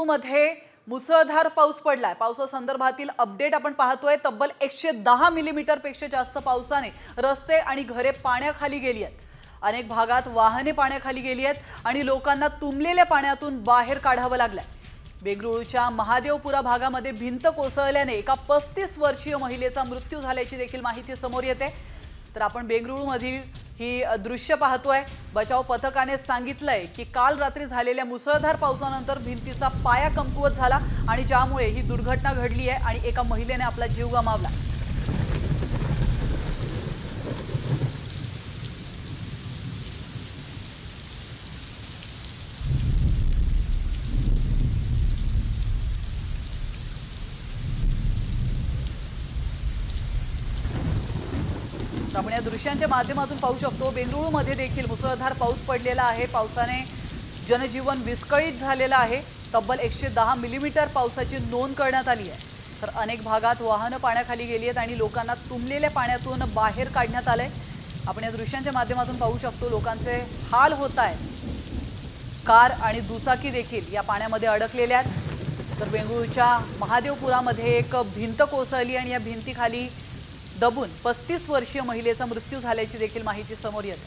बेंगळुरूमध्ये मुसळधार पाऊस पडलाय। पावसासंदर्भातील अपडेट आपण पाहतोय। तब्बल 110 मिलीमीटर पेक्षा जास्त पावसाने रस्ते आणि घरे पाण्याखाली गेली आहेत। अनेक भागात वाहने पाण्याखाली गेली आहेत आणि लोकांना तुंबलेल्या पाण्यातून बाहेर काढावं लागलंय। बेंगळुरूच्या महादेवपुरा भागामध्ये भिंत कोसळल्याने एका 35 वर्षीय महिलेचा मृत्यू झाल्याची देखील माहिती समोर येते। तर आपण बेंगळुरूमधील ही दृश्य पाहतोय। बचाव पथकाने सांगितलंय की काल रात्री झालेल्या मुसळधार पावसानंतर भिंतीचा पाया कमकुवत झाला आणि ज्यामुळे ही दुर्घटना घडली आहे आणि एका महिलेने आपला जीव गमावला। आपण या दृश्यांच्या माध्यमातून पाहू शकतो बेंगळुरूमध्ये देखील मुसळधार पाऊस पडलेला आहे। पावसाने जनजीवन विस्कळीत झालेलं आहे। तब्बल 110 मिलीमीटर पावसाची नोंद करण्यात आली आहे। तर अनेक भागात वाहनं पाण्याखाली गेली आहेत आणि लोकांना तुंबलेल्या पाण्यातून बाहेर काढण्यात आलंय। आपण या दृश्यांच्या माध्यमातून पाहू शकतो लोकांचे हाल होत आहेत। कार आणि दुचाकी देखील या पाण्यामध्ये अडकलेल्या आहेत। तर बेंगळुरूच्या महादेवपुरामध्ये एक भिंत कोसळली आणि या भिंतीखाली दबून 35 वर्षीय महिलेचा मृत्यू झाल्याची देखील माहिती समोर येते।